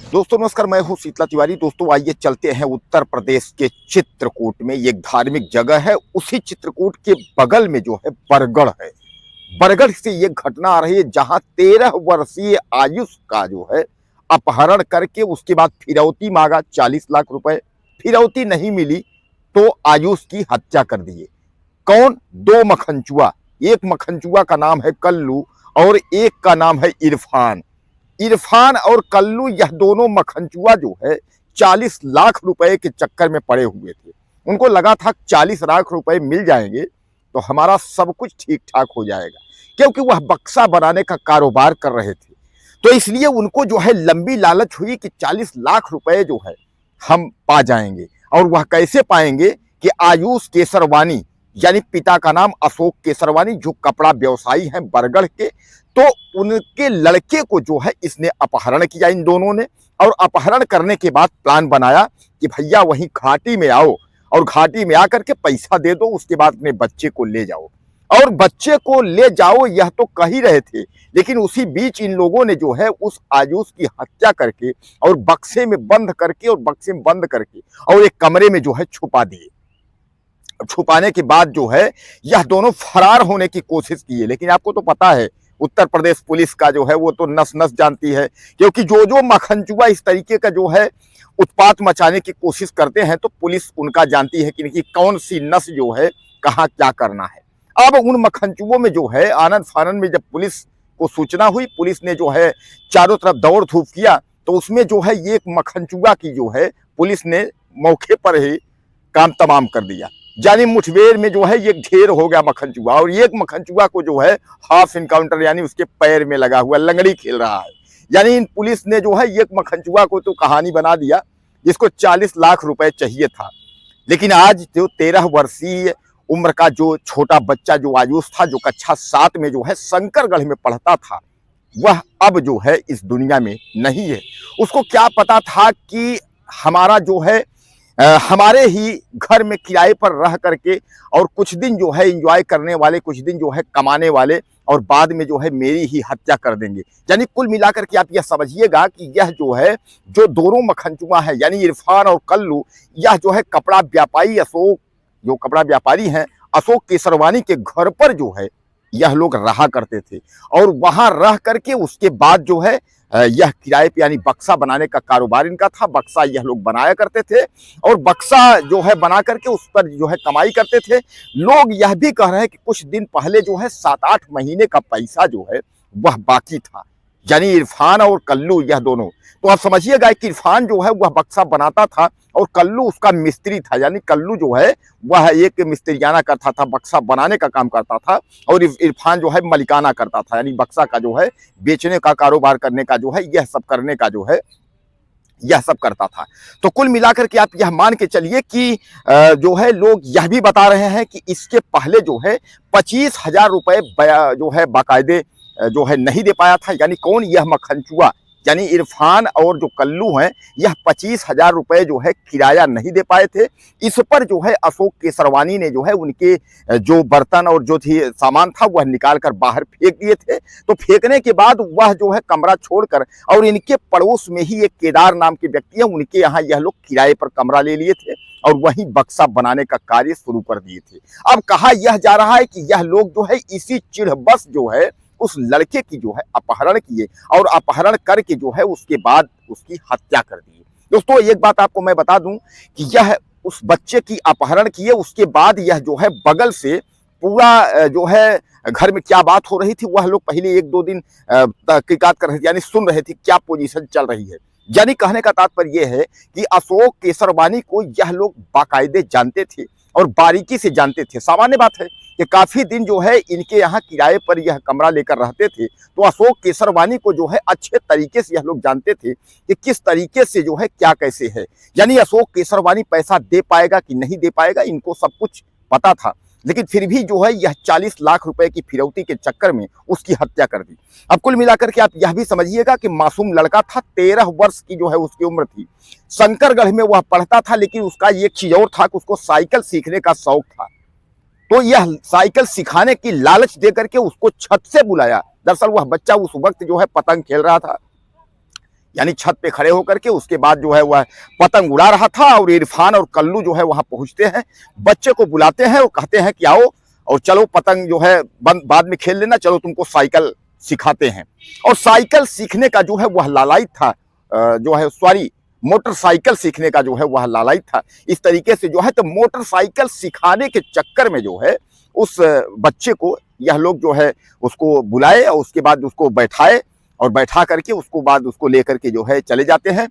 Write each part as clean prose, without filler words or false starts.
दोस्तों नमस्कार, मैं हूं शीतला तिवारी। दोस्तों आइए चलते हैं उत्तर प्रदेश के चित्रकूट में। ये एक धार्मिक जगह है। उसी चित्रकूट के बगल में जो है बरगढ़ है। बरगढ़ से ये घटना आ रही है जहां 13 वर्षीय आयुष का जो है अपहरण करके उसके बाद फिरौती मांगा 40 लाख रुपए। फिरौती नहीं मिली तो आयुष की हत्या कर दिए। कौन? दो मखनचुआ। एक मखनचुआ का नाम है कल्लू और एक का नाम है इरफान। इरफान और कल्लू यह दोनों मखनचुआ जो है 40 लाख रुपए के चक्कर में पड़े हुए थे। उनको लगा था 40 लाख रुपए मिल जाएंगे तो हमारा सब कुछ ठीक ठाक हो जाएगा, क्योंकि वह बक्सा बनाने का कारोबार कर रहे थे। तो इसलिए उनको जो है लंबी लालच हुई कि 40 लाख रुपए जो है हम पा जाएंगे। और वह कैसे पाएंगे कि आयुष केसरवानी, यानी पिता का नाम अशोक केसरवानी, जो कपड़ा व्यवसायी हैं बरगढ़ के, तो उनके लड़के को जो है इसने अपहरण किया इन दोनों ने। और अपहरण करने के बाद प्लान बनाया कि भैया वहीं घाटी में आओ और घाटी में आकर के पैसा दे दो, उसके बाद अपने बच्चे को ले जाओ। और बच्चे को ले जाओ यह तो कह ही रहे थे, लेकिन उसी बीच इन लोगों ने जो है उस आयुष की हत्या करके और बक्से में बंद करके और एक कमरे में जो है छुपा दिए। छुपाने के बाद जो है यह दोनों फरार होने की कोशिश की है। लेकिन आपको तो पता है उत्तर प्रदेश पुलिस का जो है वो तो नस नस जानती है, क्योंकि जो मखनचुआ इस तरीके का जो है उत्पात मचाने की कोशिश करते हैं तो पुलिस उनका जानती है कि कौन सी नस जो है कहाँ क्या करना है। अब उन मखनचुओं में जो है आनंद फानंद में जब पुलिस को सूचना हुई, पुलिस ने जो है चारों तरफ दौड़ धूप किया, तो उसमें जो है ये एक मखनचुआ की जो है पुलिस ने मौके पर ही काम तमाम कर दिया। यानी मुठभेड़ में जो है ये ढेर हो गया मखनचुआ। और एक मखनचुआ को जो है हाफ इनकाउंटर, यानी उसके पैर में लगा हुआ लंगड़ी खेल रहा है। यानी इन पुलिस ने जो है एक मखनचुआ को तो कहानी बना दिया जिसको 40 लाख रुपए चाहिए था। लेकिन आज जो 13 वर्षीय उम्र का जो छोटा बच्चा जो आयुष था, जो कक्षा 7 में जो है शंकरगढ़ में पढ़ता था, वह अब जो है इस दुनिया में नहीं है। उसको क्या पता था कि हमारा जो है हमारे ही घर में किराए पर रह करके और कुछ दिन जो है एंजॉय करने वाले, कुछ दिन जो है कमाने वाले, और बाद में जो है मेरी ही हत्या कर देंगे। यानी कुल मिलाकर के आप यह समझिएगा कि यह जो है जो दोनों मखनचुआ है यानी इरफान और कल्लू, यह जो है कपड़ा व्यापारी अशोक, जो कपड़ा व्यापारी हैं अशोक केसरवानी के घर पर जो है यह लोग रहा करते थे। और वहां रह करके उसके बाद जो है यह किराए पे यानी बक्सा बनाने का कारोबार इनका था। बक्सा यह लोग बनाया करते थे और बक्सा जो है बना करके उस पर जो है कमाई करते थे। लोग यह भी कह रहे हैं कि कुछ दिन पहले जो है 7-8 महीने का पैसा जो है वह बाकी था। यानी इरफान और कल्लू यह दोनों, तो आप समझिएगा कि इरफान जो है वह बक्सा बनाता था और कल्लू उसका मिस्त्री था। यानी कल्लू जो है वह एक मिस्त्रियाना करता था, बक्सा बनाने का काम करता था, और इरफान जो है मलिकाना करता था, यानी बक्सा का जो है बेचने का कारोबार करने का जो है यह सब करने का जो है यह सब करता था। तो कुल मिलाकर के आप यह मान के चलिए कि जो है लोग यह भी बता रहे हैं कि इसके पहले जो है 25,000 रुपए जो है बाकायदे जो है नहीं दे पाया था। यानी कौन? यह मखनचुआ यानी इरफान और जो कल्लू हैं, यह 25,000 रुपए जो है किराया नहीं दे पाए थे। इस पर जो है अशोक केसरवानी ने जो है उनके जो बर्तन और जो थी सामान था वह निकाल कर बाहर फेंक दिए थे। तो फेंकने के बाद वह जो है कमरा छोड़कर, और इनके पड़ोस में ही एक केदार नाम के व्यक्ति है, उनके यहाँ यह लोग किराए पर कमरा ले लिए थे और वहीं बक्सा बनाने का कार्य शुरू कर दिए थे। अब कहा यह जा रहा है कि यह लोग जो है इसी चिढ़बस जो है उस लड़के की जो है अपहरण किए और अपहरण करके जो है उसके बाद उसकी हत्या कर दी। दोस्तों एक बात आपको मैं बता दूं कि यह उस बच्चे की अपहरण किए, उसके बाद यह जो है बगल से पूरा जो है घर में क्या बात हो रही थी वह लोग पहले 1-2 दिन तहकीकात कर रहे थे, यानी सुन रहे थे क्या पोजीशन चल रही है। यानी कहने का तात्पर्य यह है कि अशोक केसरवानी को यह लोग बाकायदे जानते थे और बारीकी से जानते थे। सामान्य बात है कि काफी दिन जो है इनके यहाँ किराए पर यह कमरा लेकर रहते थे, तो अशोक केसरवानी को जो है अच्छे तरीके से यह लोग जानते थे कि किस तरीके से जो है क्या कैसे है। यानी अशोक केसरवानी पैसा दे पाएगा कि नहीं दे पाएगा इनको सब कुछ पता था, लेकिन फिर भी जो है यह 40 लाख रुपए की फिरौती के चक्कर में उसकी हत्या कर दी। अब कुल मिलाकर के आप यह भी समझिएगा कि मासूम लड़का था, 13 वर्ष की जो है उसकी उम्र थी। शंकरगढ़ में वह पढ़ता था, लेकिन उसका एक चीज और था कि उसको साइकिल सीखने का शौक था। तो यह साइकिल सिखाने की लालच देकर के उसको छत से बुलाया। दरअसल वह बच्चा उस वक्त जो है पतंग खेल रहा था। यानी छत पे खड़े होकर के उसके बाद जो है वह पतंग उड़ा रहा था। और इरफान और कल्लू जो है वहां पहुंचते हैं, बच्चे को बुलाते हैं और कहते हैं कि आओ और चलो पतंग जो है बाद में खेल लेना, चलो तुमको साइकिल सिखाते हैं। और साइकिल सीखने का जो है वह लालायित था, जो है सॉरी मोटरसाइकिल सीखने का जो है वह लालायित था। इस तरीके से जो है तो मोटरसाइकिल सिखाने के चक्कर में जो है उस बच्चे को यह लोग जो है उसको बुलाए और उसके बाद उसको बैठाए और बैठा करके उसको बाद उसको लेकर के जो है चले जाते हैं।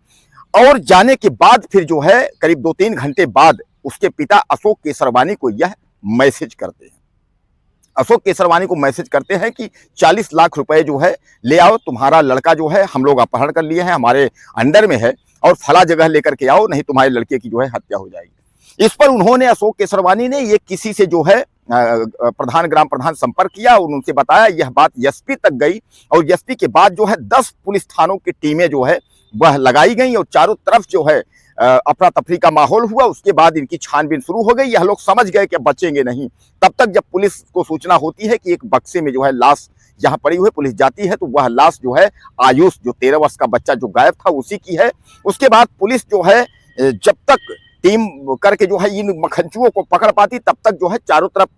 और जाने के बाद फिर जो है करीब 2-3 घंटे बाद उसके पिता अशोक केसरवानी को यह मैसेज करते हैं। अशोक केसरवानी को मैसेज करते हैं कि 40 लाख रुपए जो है ले आओ, तुम्हारा लड़का जो है हम लोग अपहरण कर लिए हैं, हमारे अंडर में है और फला जगह लेकर के आओ, नहीं तुम्हारे लड़के की जो है हत्या हो जाएगी। इस पर उन्होंने अशोक केसरवानी ने ये किसी से जो है प्रधान ग्राम प्रधान संपर्क किया और उनसे बताया। यह बात एसपी तक गई और एसपी के बाद जो है 10 पुलिस थानों की टीमें जो है वह लगाई गई और चारों तरफ जो है अफरा तफरी का माहौल हुआ। उसके बाद इनकी छानबीन शुरू हो गई। यह लोग समझ गए कि बचेंगे नहीं। तब तक जब पुलिस को सूचना होती है कि एक बक्से में जो है लाश यहाँ पड़ी हुई, पुलिस जाती है तो वह लाश जो है आयुष, जो 13 वर्ष का बच्चा जो गायब था, उसी की है। उसके बाद पुलिस जो है जब तक टीम करके जो है इन मखंचुओं को पकड़ पाती, तब तक जो है चारों तरफ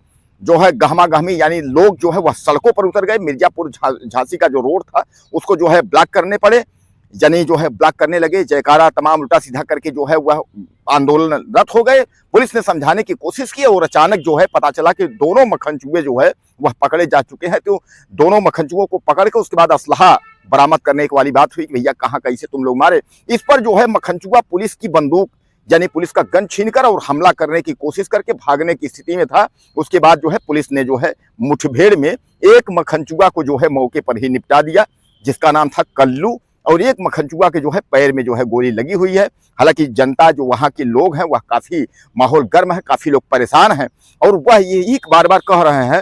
जो है गहमा गहमी, यानी लोग जो है वह सड़कों पर उतर गए। मिर्जापुर झांसी का जो रोड था उसको जो है ब्लॉक करने पड़े, यानी जो है ब्लॉक करने लगे। जयकारा तमाम उल्टा सीधा करके जो है वह आंदोलनरत हो गए। पुलिस ने समझाने की कोशिश की और अचानक जो है पता चला कि दोनों मखनचुए जो है वह पकड़े जा चुके हैं। तो दोनों मखनचुओं को पकड़ के उसके बाद असलहा बरामद करने की वाली बात हुई कि भैया कहाँ कैसे तुम लोग मारे। इस पर जो है मखनचुआ पुलिस की बंदूक यानी पुलिस का गन छीनकर और हमला करने की कोशिश करके भागने की स्थिति में था। उसके बाद जो है पुलिस ने जो है मुठभेड़ में एक मखनचुआ को जो है मौके पर ही निपटा दिया, जिसका नाम था कल्लू। और एक मखनचुआ के जो है पैर में जो है गोली लगी हुई है। हालांकि जनता जो वहाँ के लोग हैं वह काफी माहौल गर्म है, काफी लोग परेशान हैं और वह यही बार बार कह रहे हैं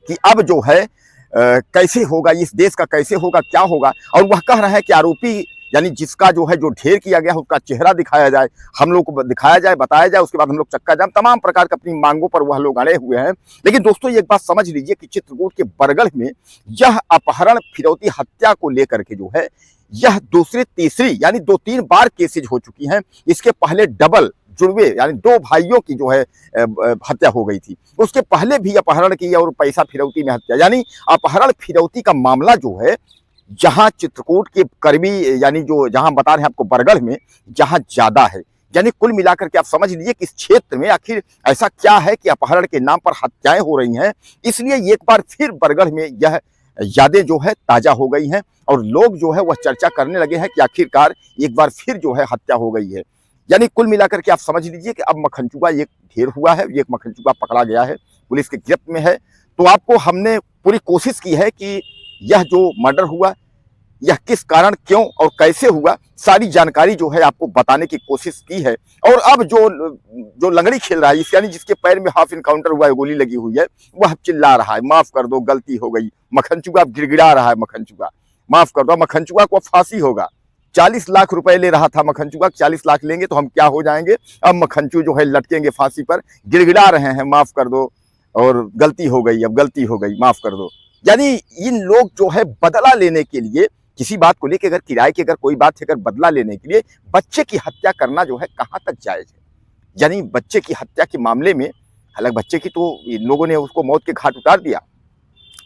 कि अब जो है कैसे होगा, इस देश का कैसे होगा, क्या होगा। और वह कह रहे हैं कि आरोपी यानी जिसका जो है जो ढेर किया गया उसका चेहरा दिखाया जाए, हम लोग को दिखाया जाए, बताया जाए, उसके बाद हम लोग चक्का जाम, तमाम प्रकार की अपनी मांगों पर वह लोग अड़े हुए हैं। लेकिन दोस्तों एक बात समझ लीजिए कि चित्रकूट के बरगढ़ में यह अपहरण फिरौती हत्या को लेकर के जो है यह दूसरी तीसरी यानी 2-3 बार केसेज हो चुकी हैं। इसके पहले डबल जुड़वे यानी 2 भाइयों की जो है हत्या हो गई थी। उसके पहले भी अपहरण की और पैसा फिरौती में हत्या, यानी अपहरण फिरौती का मामला जो है जहां चित्रकूट के कर्मी यानी जो जहां बता रहे हैं आपको बरगढ़ में जहां ज्यादा है। यानी कुल मिलाकर के आप समझ लीजिए कि इस क्षेत्र में आखिर ऐसा क्या है कि अपहरण के नाम पर हत्याएं हो रही हैं। इसलिए एक बार फिर बरगढ़ में यह यादें जो है ताजा हो गई हैं और लोग जो है वह चर्चा करने लगे हैं कि आखिरकार एक बार फिर जो है हत्या हो गई है। यानी कुल मिलाकर के आप समझ लीजिए कि अब मखनचुआ एक ढेर हुआ है, एक मखनचुआ पकड़ा गया है, पुलिस की गिरफ्त में है। तो आपको हमने पूरी कोशिश की है कि यह जो मर्डर हुआ यह किस कारण, क्यों और कैसे हुआ, सारी जानकारी जो है आपको बताने की कोशिश की है। और अब जो लंगड़ी खेल रहा है, यानी जिसके पैर में हाफ इनकाउंटर हुआ है, गोली लगी हुई है, वह चिल्ला रहा है माफ कर दो, गलती हो गई। मखनचुआ गिड़गिड़ा रहा है, मखनचुआ माफ कर दो। मखनचुआ को फांसी होगा। 40 लाख रुपए ले रहा था मखनचुआ, 40 लाख लेंगे तो हम क्या हो जाएंगे। अब मखनचू जो है लटकेंगे फांसी पर, गिड़गिड़ा रहे हैं माफ कर दो और गलती हो गई, अब गलती हो गई, माफ कर दो। यानी इन लोग जो है बदला लेने के लिए किसी बात को लेकर, अगर किराए की अगर कोई बात है, अगर बदला लेने के लिए बच्चे की हत्या करना जो है कहाँ तक जायज है। यानी बच्चे की हत्या के मामले में, हालांकि बच्चे की तो इन लोगों ने उसको मौत के घाट उतार दिया,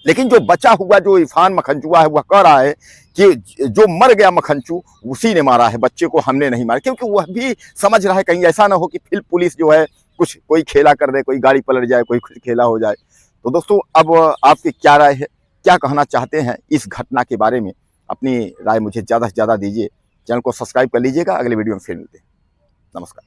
लेकिन जो बचा हुआ जो इरफान मखनचुआ है वह कह रहा है कि जो मर गया मखनचू उसी ने मारा है, बच्चे को हमने नहीं मारा। क्योंकि वह भी समझ रहा है कहीं ऐसा ना हो कि फिर पुलिस जो है कुछ कोई खेला कर दे, कोई गाड़ी पलट जाए, कोई कुछ खेला हो जाए। तो दोस्तों अब आपकी क्या राय है, क्या कहना चाहते हैं इस घटना के बारे में, अपनी राय मुझे ज़्यादा से ज़्यादा दीजिए। चैनल को सब्सक्राइब कर लीजिएगा। अगले वीडियो में फिर मिलते हैं। नमस्कार।